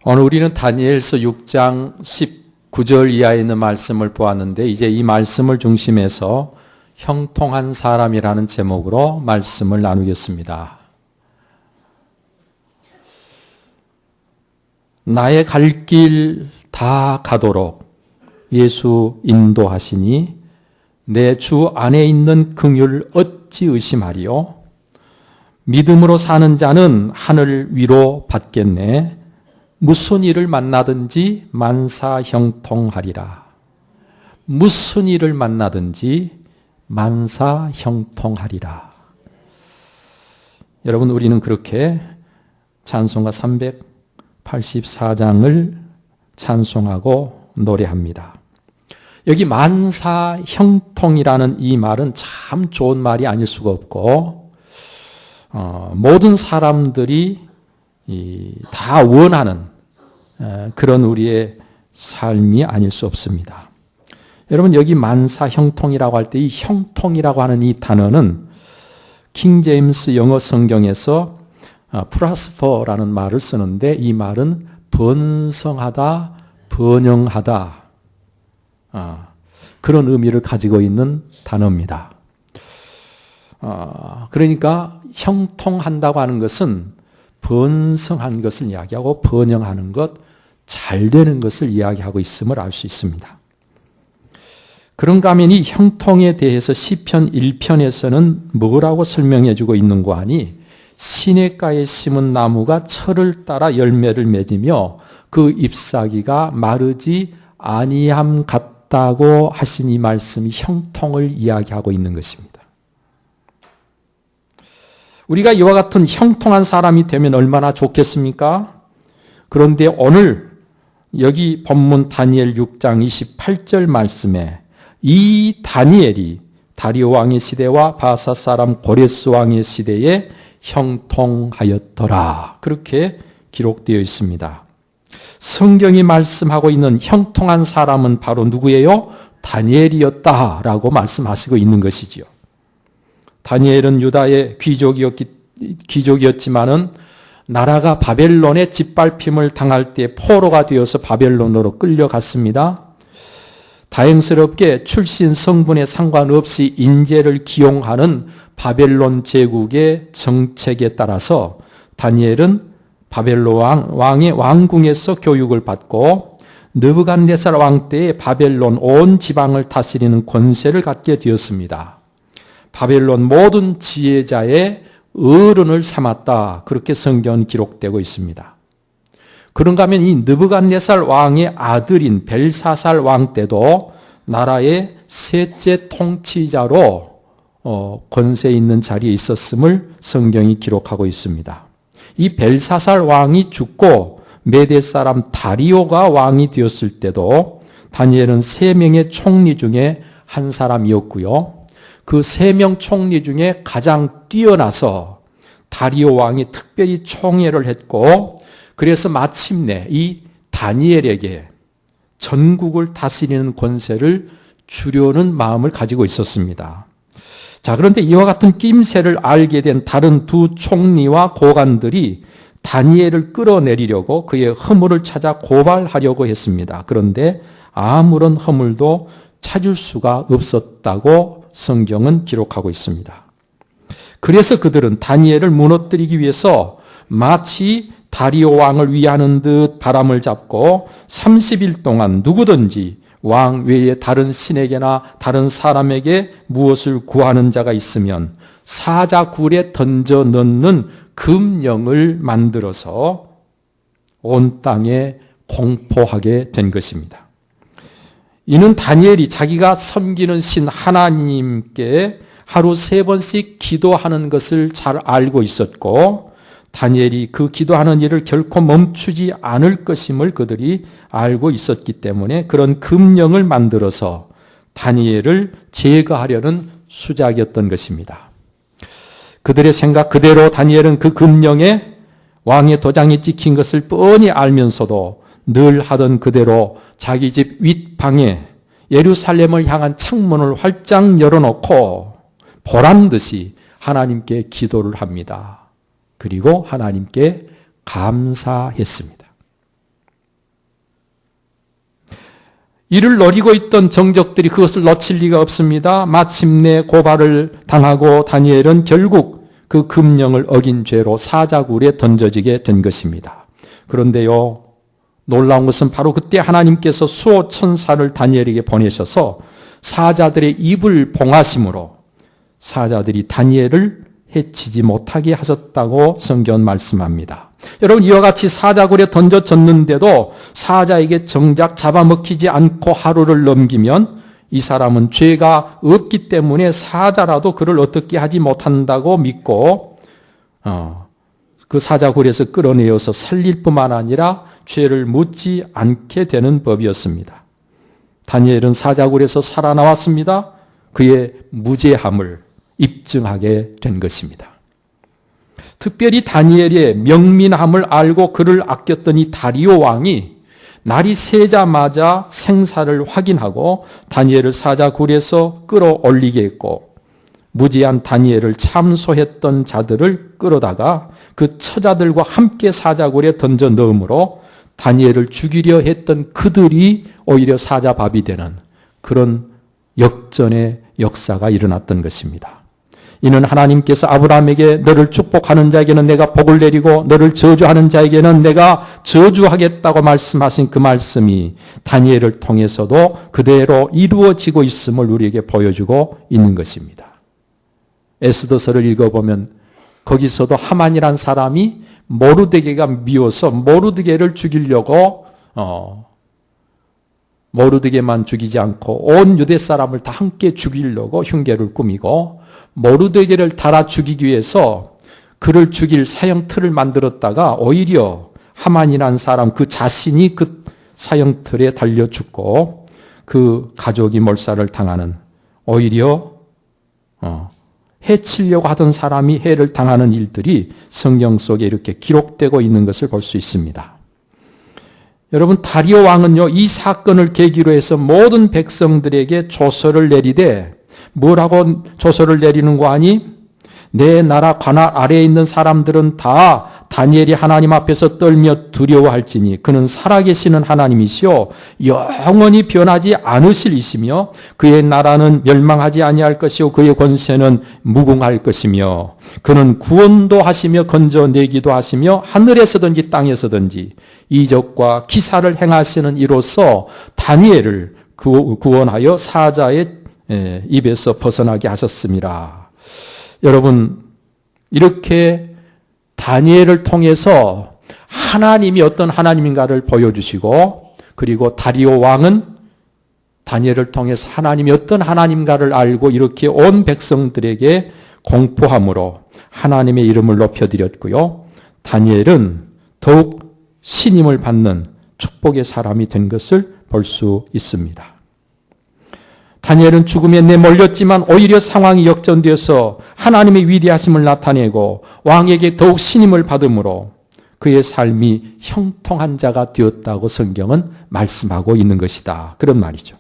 오늘 우리는 다니엘서 6장 19절 이하에 있는 말씀을 보았는데 이제 이 말씀을 중심해서 형통한 사람이라는 제목으로 말씀을 나누겠습니다. 나의 갈 길 다 가도록 예수 인도하시니 내 주 안에 있는 긍휼 어찌 의심하리요? 믿음으로 사는 자는 하늘 위로 받겠네. 무슨 일을 만나든지 만사 형통하리라. 무슨 일을 만나든지 만사 형통하리라. 여러분, 우리는 그렇게 찬송가 384장을 찬송하고 노래합니다. 여기 만사 형통이라는 이 말은 참 좋은 말이 아닐 수가 없고, 모든 사람들이 다 원하는 그런 우리의 삶이 아닐 수 없습니다. 여러분, 여기 만사 형통이라고 할 때 이 형통이라고 하는 이 단어는 킹 제임스 영어 성경에서 프라스퍼라는 말을 쓰는데 이 말은 번성하다, 번영하다, 그런 의미를 가지고 있는 단어입니다. 그러니까 형통한다고 하는 것은 번성한 것을 이야기하고 번영하는 것, 잘 되는 것을 이야기하고 있음을 알 수 있습니다. 그런가 하면 이 형통에 대해서 시편 1편에서는 뭐라고 설명해 주고 있는고 하니 시냇가에 심은 나무가 철을 따라 열매를 맺으며 그 잎사귀가 마르지 아니함 같다고 하신 이 말씀이 형통을 이야기하고 있는 것입니다. 우리가 이와 같은 형통한 사람이 되면 얼마나 좋겠습니까? 그런데 오늘 여기 본문 다니엘 6장 28절 말씀에 이 다니엘이 다리오 왕의 시대와 바사 사람 고레스 왕의 시대에 형통하였더라. 그렇게 기록되어 있습니다. 성경이 말씀하고 있는 형통한 사람은 바로 누구예요? 다니엘이었다라고 말씀하시고 있는 것이지요. 다니엘은 유다의 귀족이었지만은 나라가 바벨론의 짓밟힘을 당할 때 포로가 되어서 바벨론으로 끌려갔습니다. 다행스럽게 출신 성분에 상관없이 인재를 기용하는 바벨론 제국의 정책에 따라서 다니엘은 바벨론 왕의 왕궁에서 교육을 받고 느부갓네살 왕 때에 바벨론 온 지방을 다스리는 권세를 갖게 되었습니다. 바벨론 모든 지혜자의 어른을 삼았다. 그렇게 성경은 기록되고 있습니다. 그런가 하면 이 느부갓네살 왕의 아들인 벨사살 왕 때도 나라의 셋째 통치자로 권세 있는 자리에 있었음을 성경이 기록하고 있습니다. 이 벨사살 왕이 죽고 메대 사람 다리오가 왕이 되었을 때도 다니엘은 3명의 총리 중에 한 사람이었고요. 그 3명 총리 중에 가장 뛰어나서 다리오 왕이 특별히 총애를 했고 그래서 마침내 이 다니엘에게 전국을 다스리는 권세를 주려는 마음을 가지고 있었습니다. 자, 그런데 이와 같은 낌새를 알게 된 다른 두 총리와 고관들이 다니엘을 끌어내리려고 그의 허물을 찾아 고발하려고 했습니다. 그런데 아무런 허물도 찾을 수가 없었다고 성경은 기록하고 있습니다. 그래서 그들은 다니엘을 무너뜨리기 위해서 마치 다리오 왕을 위하는 듯 바람을 잡고 30일 동안 누구든지 왕 외에 다른 신에게나 다른 사람에게 무엇을 구하는 자가 있으면 사자굴에 던져 넣는 금령을 만들어서 온 땅에 공포하게 된 것입니다. 이는 다니엘이 자기가 섬기는 신 하나님께 하루 3번씩 기도하는 것을 잘 알고 있었고 다니엘이 그 기도하는 일을 결코 멈추지 않을 것임을 그들이 알고 있었기 때문에 그런 금령을 만들어서 다니엘을 제거하려는 수작이었던 것입니다. 그들의 생각 그대로 다니엘은 그 금령에 왕의 도장이 찍힌 것을 뻔히 알면서도 늘 하던 그대로 자기 집 윗방에 예루살렘을 향한 창문을 활짝 열어놓고 보란듯이 하나님께 기도를 합니다. 그리고 하나님께 감사했습니다. 이를 노리고 있던 정적들이 그것을 놓칠 리가 없습니다. 마침내 고발을 당하고 다니엘은 결국 그 금령을 어긴 죄로 사자굴에 던져지게 된 것입니다. 그런데요, 놀라운 것은 바로 그때 하나님께서 수호 천사를 다니엘에게 보내셔서 사자들의 입을 봉하심으로 사자들이 다니엘을 해치지 못하게 하셨다고 성경은 말씀합니다. 여러분, 이와 같이 사자굴에 던져졌는데도 사자에게 정작 잡아먹히지 않고 하루를 넘기면 이 사람은 죄가 없기 때문에 사자라도 그를 어떻게 하지 못한다고 믿고 그 사자굴에서 끌어내어서 살릴 뿐만 아니라 죄를 묻지 않게 되는 법이었습니다. 다니엘은 사자굴에서 살아나왔습니다. 그의 무죄함을 입증하게 된 것입니다. 특별히 다니엘의 명민함을 알고 그를 아꼈던 이 다리오 왕이 날이 새자마자 생사를 확인하고 다니엘을 사자굴에서 끌어올리게 했고, 무지한 다니엘을 참소했던 자들을 끌어다가 그 처자들과 함께 사자굴에 던져 넣음으로 다니엘을 죽이려 했던 그들이 오히려 사자밥이 되는 그런 역전의 역사가 일어났던 것입니다. 이는 하나님께서 아브라함에게 너를 축복하는 자에게는 내가 복을 내리고 너를 저주하는 자에게는 내가 저주하겠다고 말씀하신 그 말씀이 다니엘을 통해서도 그대로 이루어지고 있음을 우리에게 보여주고 있는 것입니다. 에스더서를 읽어보면 거기서도 하만이란 사람이 모르드게가 미워서 모르드게를 죽이려고 모르드게만 죽이지 않고 온 유대 사람을 다 함께 죽이려고 흉계를 꾸미고, 모르드게를 달아 죽이기 위해서 그를 죽일 사형틀을 만들었다가 오히려 하만이라는 사람 그 자신이 그 사형틀에 달려 죽고 그 가족이 몰살을 당하는, 오히려 해치려고 하던 사람이 해를 당하는 일들이 성경 속에 이렇게 기록되고 있는 것을 볼 수 있습니다. 여러분, 다리오 왕은요, 이 사건을 계기로 해서 모든 백성들에게 조서를 내리되, 뭐라고 조서를 내리는 거 아니? 내 나라 관할 아래에 있는 사람들은 다 다니엘이 하나님 앞에서 떨며 두려워할지니 그는 살아계시는 하나님이시요 영원히 변하지 않으실 이시며 그의 나라는 멸망하지 아니할 것이요 그의 권세는 무궁할 것이며 그는 구원도 하시며 건져내기도 하시며 하늘에서든지 땅에서든지 이적과 기사를 행하시는 이로써 다니엘을 구원하여 사자의 입에서 벗어나게 하셨습니다. 여러분, 이렇게 다니엘을 통해서 하나님이 어떤 하나님인가를 보여주시고, 그리고 다리오 왕은 다니엘을 통해서 하나님이 어떤 하나님인가를 알고 이렇게 온 백성들에게 공포함으로 하나님의 이름을 높여드렸고요. 다니엘은 더욱 신임을 받는 축복의 사람이 된 것을 볼 수 있습니다. 다니엘은 죽음에 내몰렸지만 오히려 상황이 역전되어서 하나님의 위대하심을 나타내고 왕에게 더욱 신임을 받음으로 그의 삶이 형통한 자가 되었다고 성경은 말씀하고 있는 것이다. 그런 말이죠.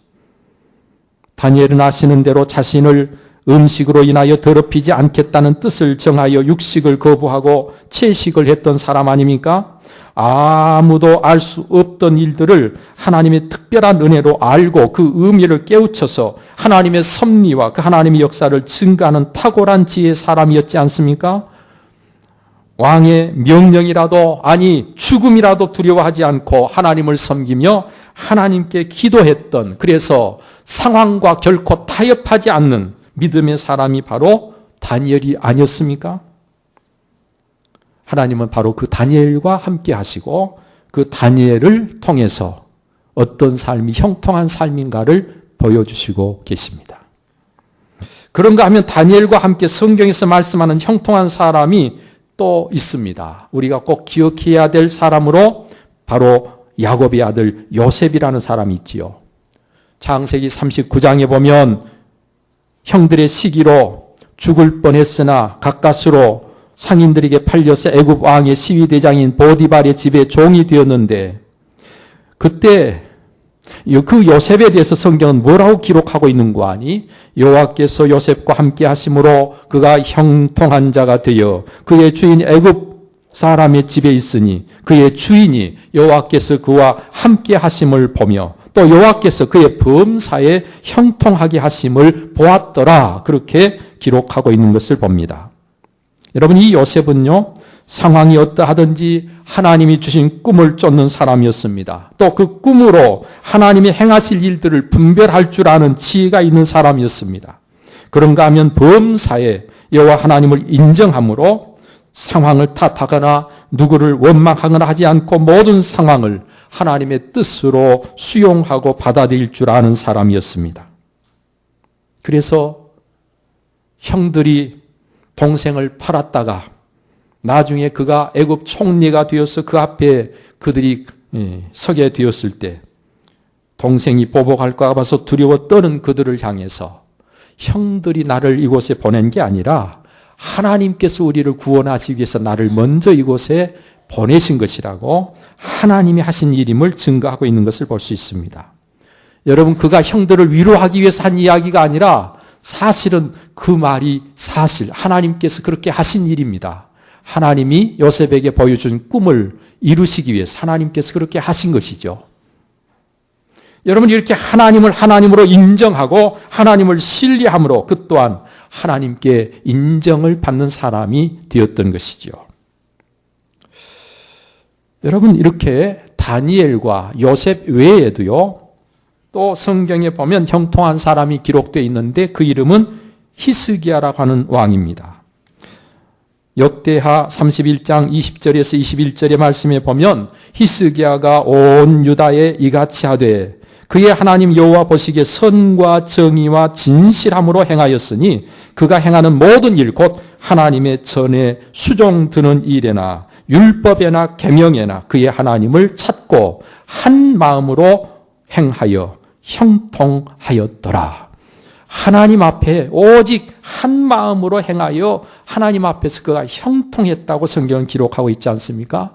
다니엘은 아시는 대로 자신을 음식으로 인하여 더럽히지 않겠다는 뜻을 정하여 육식을 거부하고 채식을 했던 사람 아닙니까? 아무도 알 수 없던 일들을 하나님의 특별한 은혜로 알고 그 의미를 깨우쳐서 하나님의 섭리와 그 하나님의 역사를 증거하는 탁월한 지혜의 사람이었지 않습니까? 왕의 명령이라도 아니 죽음이라도 두려워하지 않고 하나님을 섬기며 하나님께 기도했던, 그래서 상황과 결코 타협하지 않는 믿음의 사람이 바로 다니엘이 아니었습니까? 하나님은 바로 그 다니엘과 함께 하시고 그 다니엘을 통해서 어떤 삶이 형통한 삶인가를 보여주시고 계십니다. 그런가 하면 다니엘과 함께 성경에서 말씀하는 형통한 사람이 또 있습니다. 우리가 꼭 기억해야 될 사람으로 바로 야곱의 아들 요셉이라는 사람이 있지요. 창세기 39장에 보면 형들의 시기로 죽을 뻔했으나 가까스로 상인들에게 팔려서 애굽 왕의 시위대장인 보디발의 집에 종이 되었는데, 그때 그 요셉에 대해서 성경은 뭐라고 기록하고 있는 거 아니? 여호와께서 요셉과 함께 하심으로 그가 형통한 자가 되어 그의 주인 애굽 사람의 집에 있으니 그의 주인이 여호와께서 그와 함께 하심을 보며 또 여호와께서 그의 범사에 형통하게 하심을 보았더라. 그렇게 기록하고 있는 것을 봅니다. 여러분, 이 요셉은요, 상황이 어떠하든지 하나님이 주신 꿈을 쫓는 사람이었습니다. 또 그 꿈으로 하나님이 행하실 일들을 분별할 줄 아는 지혜가 있는 사람이었습니다. 그런가 하면 범사에 여호와 하나님을 인정함으로 상황을 탓하거나 누구를 원망하거나 하지 않고 모든 상황을 하나님의 뜻으로 수용하고 받아들일 줄 아는 사람이었습니다. 그래서 형들이 동생을 팔았다가 나중에 그가 애굽 총리가 되어서 그 앞에 그들이 서게 되었을 때 동생이 보복할까 봐서 두려워 떠는 그들을 향해서 형들이 나를 이곳에 보낸 게 아니라 하나님께서 우리를 구원하시기 위해서 나를 먼저 이곳에 보내신 것이라고 하나님이 하신 일임을 증거하고 있는 것을 볼 수 있습니다. 여러분, 그가 형들을 위로하기 위해서 한 이야기가 아니라 사실은 그 말이 사실 하나님께서 그렇게 하신 일입니다. 하나님이 요셉에게 보여준 꿈을 이루시기 위해서 하나님께서 그렇게 하신 것이죠. 여러분, 이렇게 하나님을 하나님으로 인정하고 하나님을 신뢰함으로 그 또한 하나님께 인정을 받는 사람이 되었던 것이죠. 여러분, 이렇게 다니엘과 요셉 외에도요, 또 성경에 보면 형통한 사람이 기록되어 있는데 그 이름은 히스기야라고 하는 왕입니다. 역대하 31장 20절에서 21절의 말씀에 보면 히스기야가 온 유다에 이같이 하되 그의 하나님 여호와 보시기에 선과 정의와 진실함으로 행하였으니 그가 행하는 모든 일 곧 하나님의 전에 수종드는 일에나 율법에나 계명에나 그의 하나님을 찾고 한 마음으로 행하여 형통하였더라. 하나님 앞에 오직 한 마음으로 행하여 하나님 앞에서 그가 형통했다고 성경은 기록하고 있지 않습니까?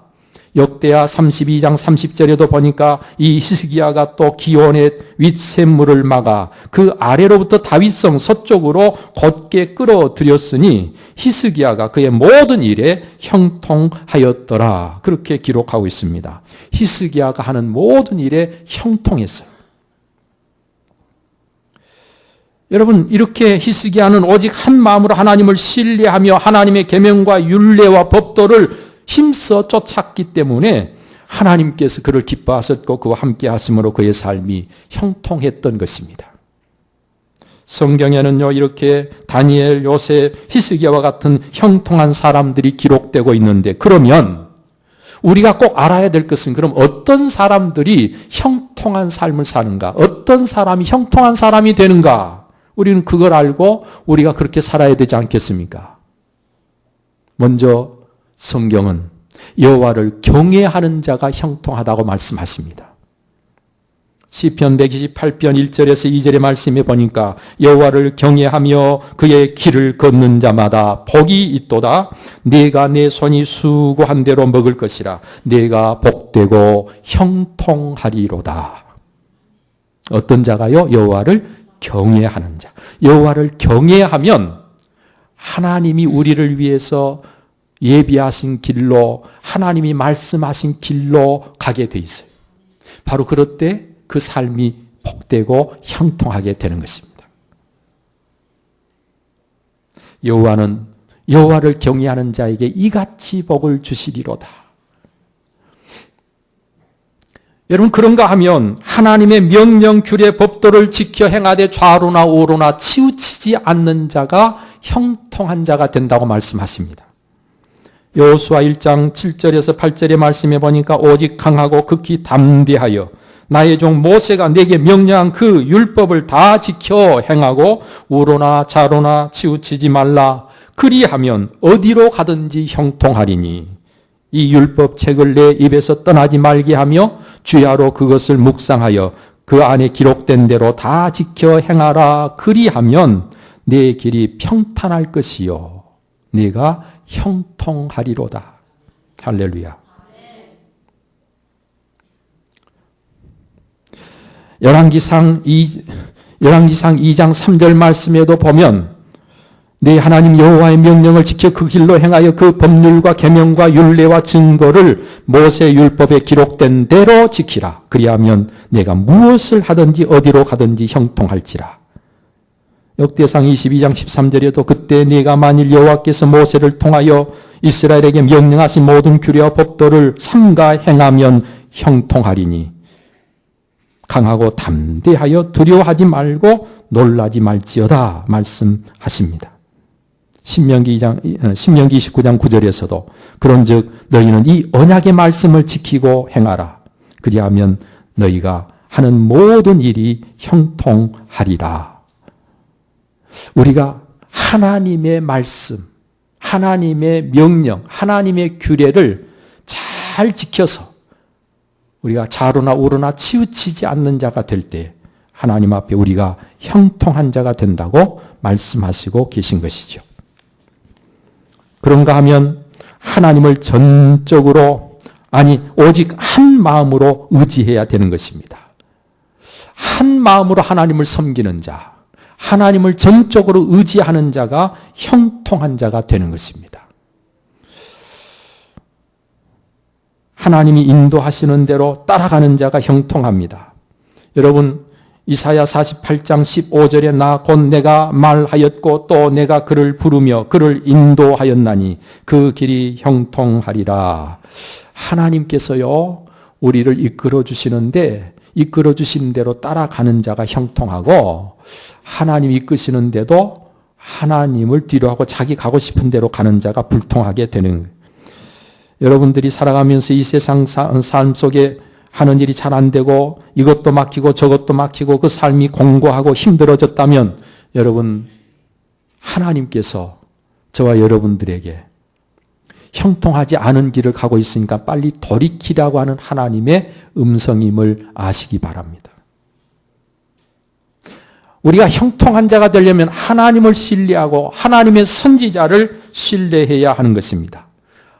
역대하 32장 30절에도 보니까 이 히스기야가 또 기온의 윗샘물을 막아 그 아래로부터 다윗성 서쪽으로 곧게 끌어들였으니 히스기야가 그의 모든 일에 형통하였더라. 그렇게 기록하고 있습니다. 히스기야가 하는 모든 일에 형통했어요. 여러분, 이렇게 히스기야는 오직 한 마음으로 하나님을 신뢰하며 하나님의 계명과 율례와 법도를 힘써 쫓았기 때문에 하나님께서 그를 기뻐하셨고 그와 함께 하심으로 그의 삶이 형통했던 것입니다. 성경에는요, 이렇게 다니엘, 요셉, 히스기야와 같은 형통한 사람들이 기록되고 있는데, 그러면 우리가 꼭 알아야 될 것은 그럼 어떤 사람들이 형통한 삶을 사는가? 어떤 사람이 형통한 사람이 되는가? 우리는 그걸 알고 우리가 그렇게 살아야 되지 않겠습니까? 먼저 성경은 여호와를 경외하는 자가 형통하다고 말씀하십니다. 시편 128편 1절에서 2절의 말씀에 보니까 여호와를 경외하며 그의 길을 걷는 자마다 복이 있도다. 네가 내 손이 수고한 대로 먹을 것이라. 네가 복되고 형통하리로다. 어떤 자가요? 여호와를 경외하는 자. 여호와를 경외하면 하나님이 우리를 위해서 예비하신 길로, 하나님이 말씀하신 길로 가게 돼 있어요. 바로 그럴 때 그 삶이 복되고 형통하게 되는 것입니다. 여호와는 여호와를 경외하는 자에게 이같이 복을 주시리로다. 여러분, 그런가 하면 하나님의 명령, 규례, 법도를 지켜 행하되 좌로나 우로나 치우치지 않는 자가 형통한 자가 된다고 말씀하십니다. 여호수아 1장 7절에서 8절의 말씀에 보니까 오직 강하고 극히 담대하여 나의 종 모세가 내게 명령한 그 율법을 다 지켜 행하고 우로나 좌로나 치우치지 말라. 그리하면 어디로 가든지 형통하리니 이 율법책을 내 입에서 떠나지 말게 하며 주야로 그것을 묵상하여 그 안에 기록된 대로 다 지켜 행하라. 그리하면 내 길이 평탄할 것이요 네가 형통하리로다. 할렐루야. 열왕기상 2장 3절 말씀에도 보면 네 하나님 여호와의 명령을 지켜 그 길로 행하여 그 법률과 계명과 율례와 증거를 모세 율법에 기록된 대로 지키라. 그리하면 내가 무엇을 하든지 어디로 가든지 형통할지라. 역대상 22장 13절에도 그때 네가 만일 여호와께서 모세를 통하여 이스라엘에게 명령하신 모든 규례와 법도를 삼가 행하면 형통하리니 강하고 담대하여 두려워하지 말고 놀라지 말지어다 말씀하십니다. 신명기 29장 9절에서도 그런즉 너희는 이 언약의 말씀을 지키고 행하라. 그리하면 너희가 하는 모든 일이 형통하리라. 우리가 하나님의 말씀, 하나님의 명령, 하나님의 규례를 잘 지켜서 우리가 좌로나 우로나 치우치지 않는 자가 될 때 하나님 앞에 우리가 형통한 자가 된다고 말씀하시고 계신 것이죠. 그런가 하면 하나님을 전적으로 오직 한 마음으로 의지해야 되는 것입니다. 한 마음으로 하나님을 섬기는 자, 하나님을 전적으로 의지하는 자가 형통한 자가 되는 것입니다. 하나님이 인도하시는 대로 따라가는 자가 형통합니다. 여러분, 이사야 48장 15절에 나 곧 내가 말하였고 또 내가 그를 부르며 그를 인도하였나니 그 길이 형통하리라. 하나님께서요, 우리를 이끌어 주시는데 이끌어 주신 대로 따라가는 자가 형통하고 하나님 이끄시는데도 하나님을 뒤로하고 자기 가고 싶은 대로 가는 자가 불통하게 되는 거예요. 여러분들이 살아가면서 이 세상 삶 속에 하는 일이 잘 안 되고 이것도 막히고 저것도 막히고 그 삶이 공고하고 힘들어졌다면 여러분, 하나님께서 저와 여러분들에게 형통하지 않은 길을 가고 있으니까 빨리 돌이키라고 하는 하나님의 음성임을 아시기 바랍니다. 우리가 형통한 자가 되려면 하나님을 신뢰하고 하나님의 선지자를 신뢰해야 하는 것입니다.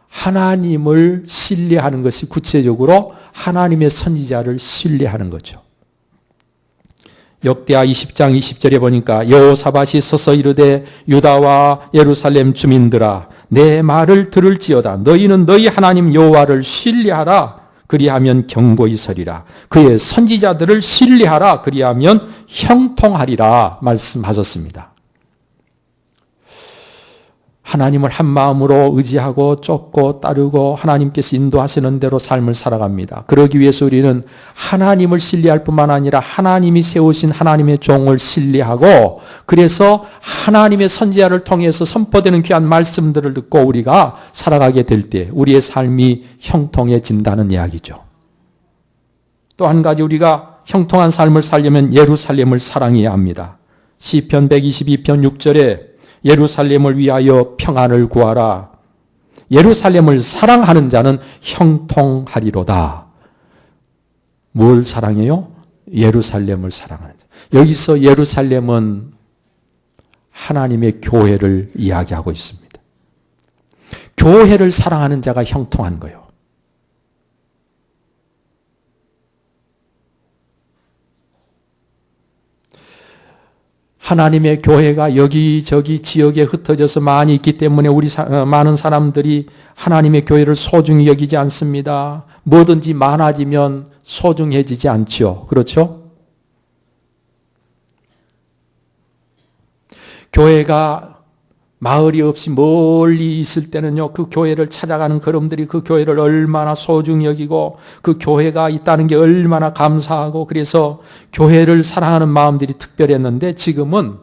하나님을 신뢰하는 것이 구체적으로 하나님의 선지자를 신뢰하는 거죠. 역대하 20장 20절에 보니까 여호사밧이 서서 이르되 유다와 예루살렘 주민들아 내 말을 들을지어다. 너희는 너희 하나님 여호와를 신뢰하라. 그리하면 경고히 서리라. 그의 선지자들을 신뢰하라. 그리하면 형통하리라 말씀하셨습니다. 하나님을 한 마음으로 의지하고 쫓고 따르고 하나님께서 인도하시는 대로 삶을 살아갑니다. 그러기 위해서 우리는 하나님을 신뢰할 뿐만 아니라 하나님이 세우신 하나님의 종을 신뢰하고 그래서 하나님의 선지자를 통해서 선포되는 귀한 말씀들을 듣고 우리가 살아가게 될 때 우리의 삶이 형통해진다는 이야기죠. 또 한 가지 우리가 형통한 삶을 살려면 예루살렘을 사랑해야 합니다. 시편 122편 6절에 예루살렘을 위하여 평안을 구하라. 예루살렘을 사랑하는 자는 형통하리로다. 뭘 사랑해요? 예루살렘을 사랑하는 자. 여기서 예루살렘은 하나님의 교회를 이야기하고 있습니다. 교회를 사랑하는 자가 형통한 거예요. 하나님의 교회가 여기저기 지역에 흩어져서 많이 있기 때문에 많은 사람들이 하나님의 교회를 소중히 여기지 않습니다. 뭐든지 많아지면 소중해지지 않죠. 그렇죠? 교회가 마을이 없이 멀리 있을 때는요, 그 교회를 찾아가는 걸음들이 그 교회를 얼마나 소중히 여기고 그 교회가 있다는 게 얼마나 감사하고 그래서 교회를 사랑하는 마음들이 특별했는데 지금은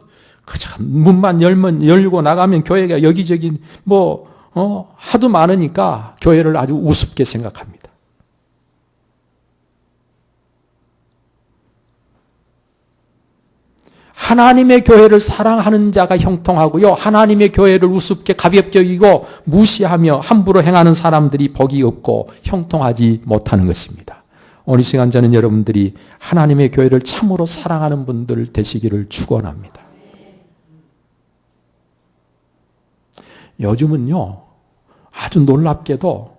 그저 문만 열고 나가면 교회가 여기저기 하도 많으니까 교회를 아주 우습게 생각합니다. 하나님의 교회를 사랑하는 자가 형통하고요. 하나님의 교회를 우습게 가볍게 여기고 무시하며 함부로 행하는 사람들이 복이 없고 형통하지 못하는 것입니다. 오늘 시간 저는 여러분들이 하나님의 교회를 참으로 사랑하는 분들 되시기를 축원합니다. 요즘은요, 아주 놀랍게도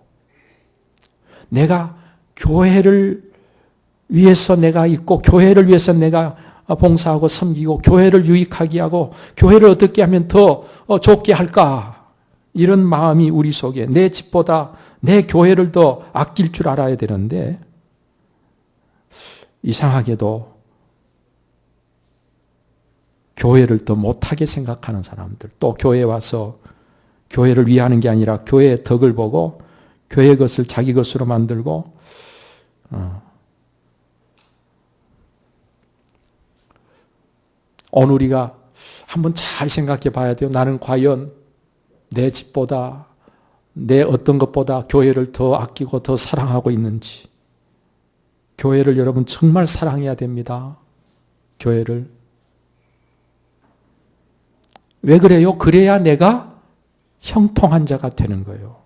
내가 교회를 위해서 내가 있고 교회를 위해서 내가 봉사하고 섬기고 교회를 유익하게 하고 교회를 어떻게 하면 더 좋게 할까? 이런 마음이 우리 속에 내 집보다 내 교회를 더 아낄 줄 알아야 되는데 이상하게도 교회를 더 못하게 생각하는 사람들, 또 교회에 와서 교회를 위하는 게 아니라 교회의 덕을 보고 교회 것을 자기 것으로 만들고 오늘 우리가 한번 잘 생각해 봐야 돼요. 나는 과연 내 집보다 내 어떤 것보다 교회를 더 아끼고 더 사랑하고 있는지. 교회를 여러분 정말 사랑해야 됩니다. 교회를. 왜 그래요? 그래야 내가 형통한 자가 되는 거예요.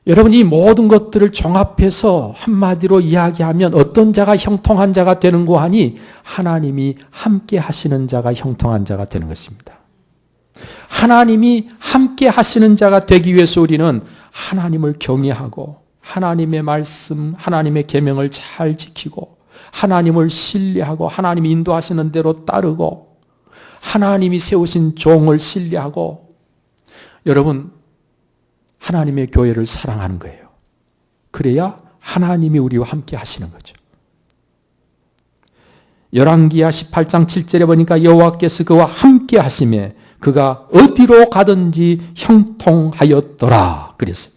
여러분 이 모든 것들을 종합해서 한마디로 이야기하면 어떤 자가 형통한 자가 되는고 하니 하나님이 함께 하시는 자가 형통한 자가 되는 것입니다. 하나님이 함께 하시는 자가 되기 위해서 우리는 하나님을 경외하고 하나님의 말씀, 하나님의 계명을 잘 지키고 하나님을 신뢰하고 하나님이 인도하시는 대로 따르고 하나님이 세우신 종을 신뢰하고 여러분 하나님의 교회를 사랑하는 거예요. 그래야 하나님이 우리와 함께 하시는 거죠. 열왕기야 18장 7절에 보니까 여호와께서 그와 함께 하심에 그가 어디로 가든지 형통하였더라 그랬어요.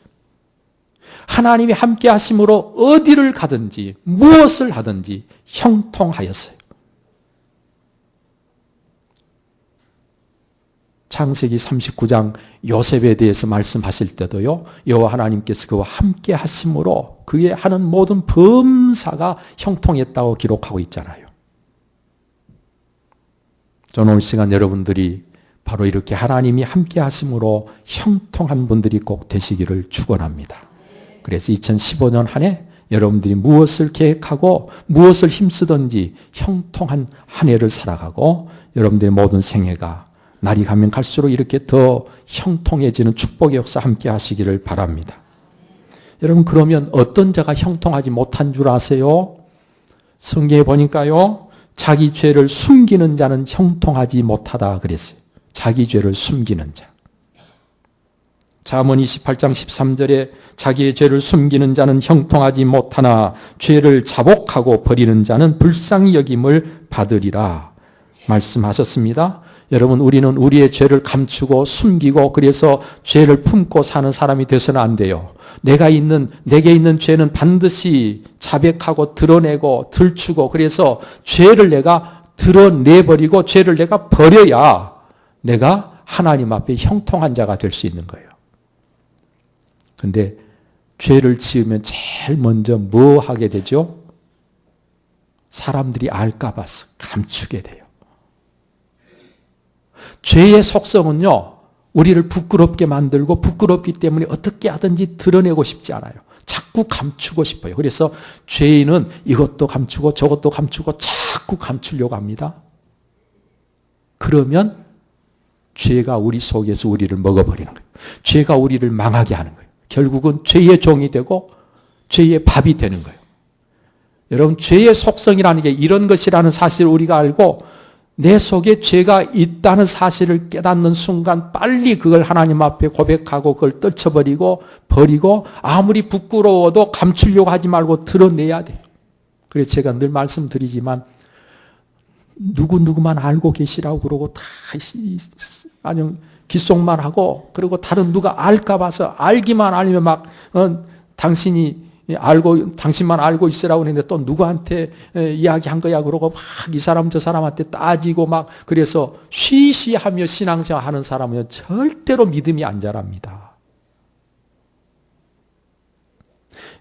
하나님이 함께 하심으로 어디를 가든지 무엇을 하든지 형통하였어요. 창세기 39장 요셉에 대해서 말씀하실 때도요. 여호와 하나님께서 그와 함께 하심으로 그의 하는 모든 범사가 형통했다고 기록하고 있잖아요. 저는 오늘 시간 여러분들이 바로 이렇게 하나님이 함께 하심으로 형통한 분들이 꼭 되시기를 축원합니다. 그래서 2015년 한 해 여러분들이 무엇을 계획하고 무엇을 힘쓰든지 형통한 한 해를 살아가고 여러분들의 모든 생애가 날이 가면 갈수록 이렇게 더 형통해지는 축복의 역사 함께 하시기를 바랍니다. 여러분 그러면 어떤 자가 형통하지 못한 줄 아세요? 성경에 보니까요. 자기 죄를 숨기는 자는 형통하지 못하다 그랬어요. 자기 죄를 숨기는 자. 잠언 28장 13절에 자기의 죄를 숨기는 자는 형통하지 못하나 죄를 자복하고 버리는 자는 불쌍히 여김을 받으리라 말씀하셨습니다. 여러분 우리는 우리의 죄를 감추고 숨기고 그래서 죄를 품고 사는 사람이 돼서는 안 돼요. 내게 있는 죄는 반드시 자백하고 드러내고 들추고 그래서 죄를 내가 드러내버리고 죄를 내가 버려야 내가 하나님 앞에 형통한 자가 될 수 있는 거예요. 근데 죄를 지으면 제일 먼저 뭐 하게 되죠? 사람들이 알까 봐서 감추게 돼요. 죄의 속성은요, 우리를 부끄럽게 만들고 부끄럽기 때문에 어떻게 하든지 드러내고 싶지 않아요. 자꾸 감추고 싶어요. 그래서 죄인은 이것도 감추고 저것도 감추고 자꾸 감추려고 합니다. 그러면 죄가 우리 속에서 우리를 먹어버리는 거예요. 죄가 우리를 망하게 하는 거예요. 결국은 죄의 종이 되고 죄의 밥이 되는 거예요. 여러분 죄의 속성이라는 게 이런 것이라는 사실을 우리가 알고 내 속에 죄가 있다는 사실을 깨닫는 순간 빨리 그걸 하나님 앞에 고백하고 그걸 떨쳐버리고 버리고 아무리 부끄러워도 감추려고 하지 말고 드러내야 돼요. 그래서 제가 늘 말씀드리지만 누구만 알고 계시라고 그러고 다 아주 귓속만 하고 그리고 다른 누가 알까 봐서 알기만 알면 막 당신만 알고 있으라고 했는데 또 누구한테 이야기한 거야 그러고 막 이 사람 저 사람한테 따지고 막 그래서 쉬쉬하며 신앙생활 하는 사람은 절대로 믿음이 안 자랍니다.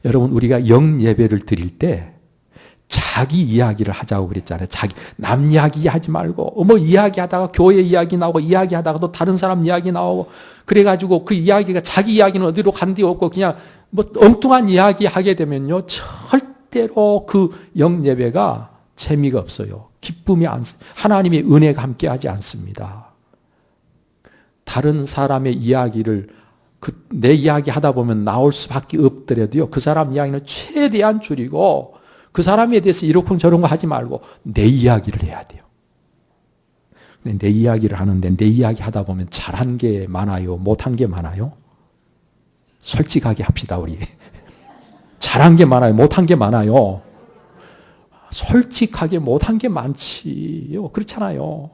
여러분 우리가 영예배를 드릴 때 자기 이야기를 하자고 그랬잖아요. 남 이야기 하지 말고 뭐 이야기하다가 교회 이야기 나오고 이야기하다가 또 다른 사람 이야기 나오고 그래가지고 그 이야기가 자기 이야기는 어디로 간 데 없고 그냥 뭐 엉뚱한 이야기 하게 되면요 절대로 그 영예배가 재미가 없어요. 기쁨이 하나님의 은혜가 함께하지 않습니다. 다른 사람의 이야기를 내 이야기 하다 보면 나올 수밖에 없더라도요. 그 사람 이야기는 최대한 줄이고 그 사람에 대해서 이렇고 저런 거 하지 말고 내 이야기를 해야 돼요. 근데 내 이야기를 하는데 내 이야기 하다 보면 잘한 게 많아요? 못한 게 많아요? 솔직하게 합시다, 우리. 잘한 게 많아요? 못한 게 많아요? 솔직하게 못한 게 많지요. 그렇잖아요.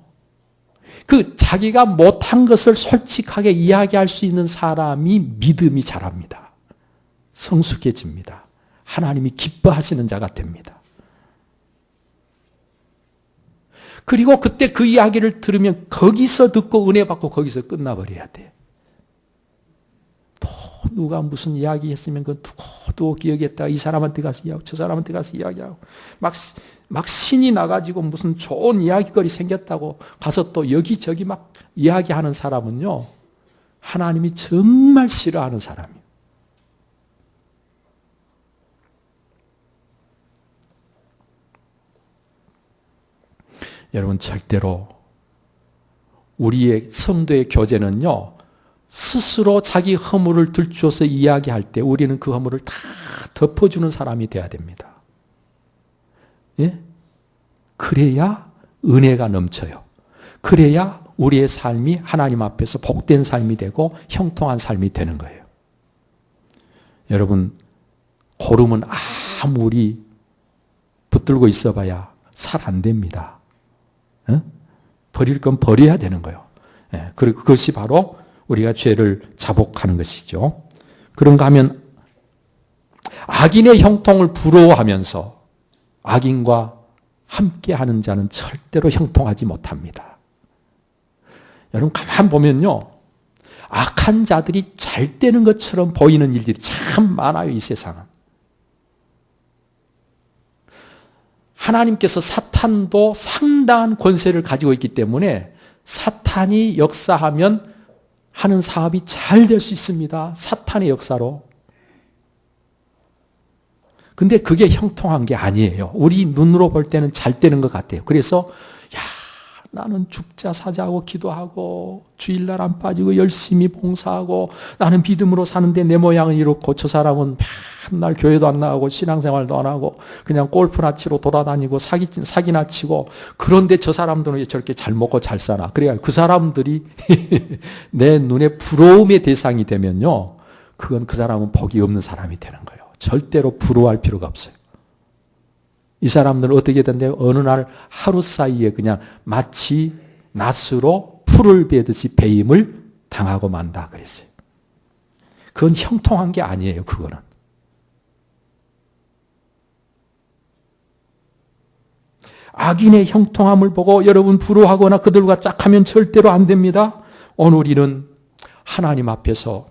자기가 못한 것을 솔직하게 이야기할 수 있는 사람이 믿음이 자랍니다. 성숙해집니다. 하나님이 기뻐하시는 자가 됩니다. 그리고 그때 그 이야기를 들으면 거기서 듣고 은혜 받고 거기서 끝나버려야 돼. 또 누가 무슨 이야기 했으면 그건 두고 기억했다가 이 사람한테 가서 이야기하고 저 사람한테 가서 이야기하고 막 신이 나가지고 무슨 좋은 이야기거리 생겼다고 가서 또 여기저기 막 이야기하는 사람은요, 하나님이 정말 싫어하는 사람이에요. 여러분, 절대로 우리의 성도의 교제는요, 스스로 자기 허물을 들추어서 이야기할 때 우리는 그 허물을 다 덮어주는 사람이 돼야 됩니다. 예? 그래야 은혜가 넘쳐요. 그래야 우리의 삶이 하나님 앞에서 복된 삶이 되고 형통한 삶이 되는 거예요. 여러분, 고름은 아무리 붙들고 있어봐야 살 안 됩니다. 버릴 건 버려야 되는 거예요. 예, 그리고 그것이 바로 우리가 죄를 자복하는 것이죠. 그런가 하면 악인의 형통을 부러워하면서 악인과 함께하는 자는 절대로 형통하지 못합니다. 여러분, 가만 보면요, 악한 자들이 잘 되는 것처럼 보이는 일들이 참 많아요, 이 세상은. 하나님께서 사탄도 상당한 권세를 가지고 있기 때문에 사탄이 역사하면 하는 사업이 잘 될 수 있습니다. 사탄의 역사로. 근데 그게 형통한 게 아니에요. 우리 눈으로 볼 때는 잘 되는 것 같아요. 그래서 나는 죽자 사자하고 기도하고 주일날 안 빠지고 열심히 봉사하고 나는 믿음으로 사는데 내 모양은 이렇고 저 사람은 맨날 교회도 안 나가고 신앙생활도 안 하고 그냥 골프나 치러 돌아다니고 사기나 치고, 그런데 저 사람들은 왜 저렇게 잘 먹고 잘 사나. 그래야 그 사람들이 내 눈에 부러움의 대상이 되면요, 그건 그 사람은 복이 없는 사람이 되는 거예요. 절대로 부러워할 필요가 없어요. 이 사람들은 어떻게 된대요? 어느 날 하루 사이에 그냥 마치 낫으로 풀을 베듯이 배임을 당하고 만다 그랬어요. 그건 형통한 게 아니에요, 그거는. 악인의 형통함을 보고 여러분 부러워하거나 그들과 짝하면 절대로 안 됩니다. 오늘 우리는 하나님 앞에서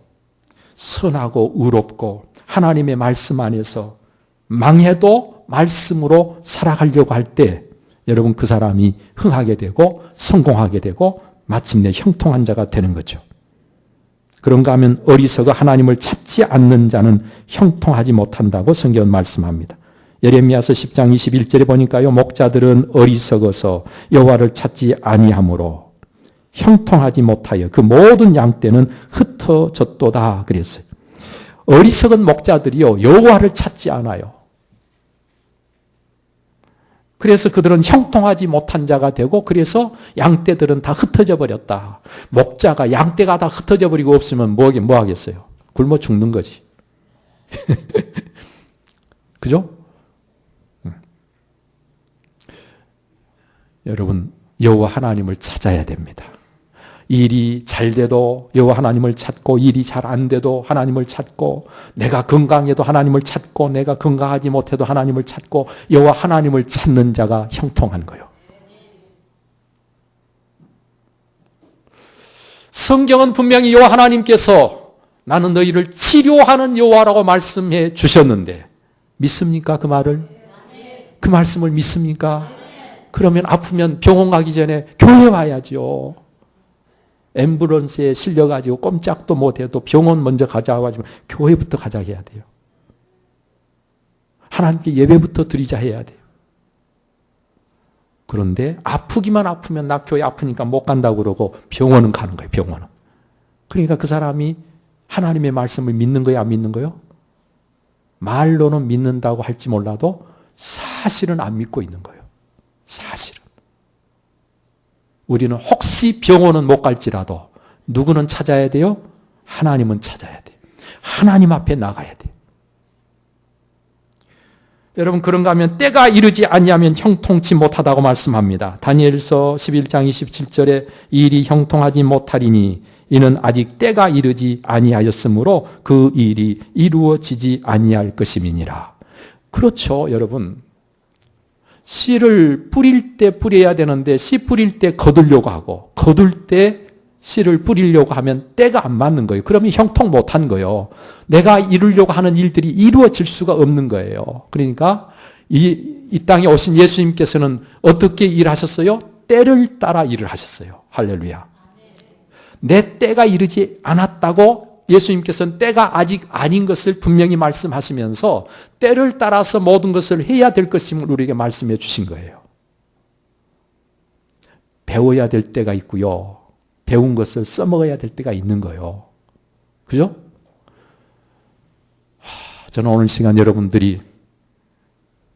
선하고 의롭고 하나님의 말씀 안에서 망해도 말씀으로 살아가려고 할 때 여러분 그 사람이 흥하게 되고 성공하게 되고 마침내 형통한 자가 되는 거죠. 그런가 하면 어리석어 하나님을 찾지 않는 자는 형통하지 못한다고 성경은 말씀합니다. 예레미야서 10장 21절에 보니까요, 목자들은 어리석어서 여호와를 찾지 아니하므로 형통하지 못하여 그 모든 양떼는 흩어졌도다 그랬어요. 어리석은 목자들이요, 여호와를 찾지 않아요. 그래서 그들은 형통하지 못한 자가 되고, 그래서 양떼들은 다 흩어져 버렸다. 목자가 양떼가 다 흩어져 버리고 없으면 뭐 하겠어요? 굶어 죽는 거지. 그죠? 여러분, 여호와 하나님을 찾아야 됩니다. 일이 잘 돼도 여호와 하나님을 찾고, 일이 잘 안 돼도 하나님을 찾고, 내가 건강해도 하나님을 찾고, 내가 건강하지 못해도 하나님을 찾고, 여호와 하나님을 찾는 자가 형통한 거예요. 성경은 분명히 여호와 하나님께서 나는 너희를 치료하는 여호와라고 말씀해 주셨는데 믿습니까? 그 말을? 그 말씀을 믿습니까? 그러면 아프면 병원 가기 전에 교회 와야죠. 앰뷸런스에 실려가지고 꼼짝도 못해도 병원 먼저 가자고 하지만 교회부터 가자 해야 돼요. 하나님께 예배부터 드리자 해야 돼요. 그런데 아프기만 아프면 나 교회 아프니까 못 간다고 그러고 병원은 가는 거예요. 병원은. 그러니까 그 사람이 하나님의 말씀을 믿는 거야, 안 믿는 거요? 말로는 믿는다고 할지 몰라도 사실은 안 믿고 있는 거예요. 사실은. 우리는 혹시 병원은 못 갈지라도 누구는 찾아야 돼요? 하나님은 찾아야 돼요. 하나님 앞에 나가야 돼요. 여러분, 그런가 하면 때가 이르지 아니하면 형통치 못하다고 말씀합니다. 다니엘서 11장 27절에 이 일이 형통하지 못하리니 이는 아직 때가 이르지 아니하였으므로 그 일이 이루어지지 아니할 것임이니라. 그렇죠, 여러분. 씨를 뿌릴 때 뿌려야 되는데 씨 뿌릴 때 거두려고 하고 거둘 때 씨를 뿌리려고 하면 때가 안 맞는 거예요. 그러면 형통 못한 거예요. 내가 이루려고 하는 일들이 이루어질 수가 없는 거예요. 그러니까 이 땅에 오신 예수님께서는 어떻게 일하셨어요? 때를 따라 일을 하셨어요. 할렐루야. 내 때가 이르지 않았다고 예수님께서는 때가 아직 아닌 것을 분명히 말씀하시면서 때를 따라서 모든 것을 해야 될 것임을 우리에게 말씀해 주신 거예요. 배워야 될 때가 있고요. 배운 것을 써먹어야 될 때가 있는 거예요. 그죠? 저는 오늘 시간 여러분들이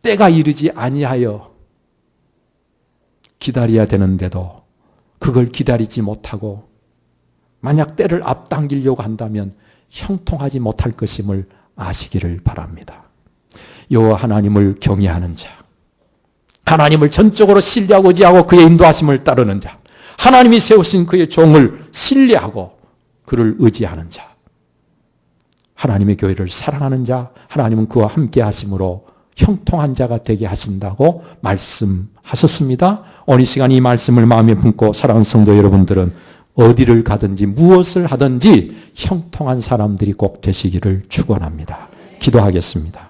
때가 이르지 아니하여 기다려야 되는데도 그걸 기다리지 못하고 만약 때를 앞당기려고 한다면 형통하지 못할 것임을 아시기를 바랍니다. 여호와 하나님을 경외하는 자, 하나님을 전적으로 신뢰하고 의지하고 그의 인도하심을 따르는 자, 하나님이 세우신 그의 종을 신뢰하고 그를 의지하는 자, 하나님의 교회를 사랑하는 자, 하나님은 그와 함께 하심으로 형통한 자가 되게 하신다고 말씀하셨습니다. 오늘 이 시간 이 말씀을 마음에 품고 사랑하는 성도 여러분들은 어디를 가든지 무엇을 하든지 형통한 사람들이 꼭 되시기를 축원합니다. 기도하겠습니다.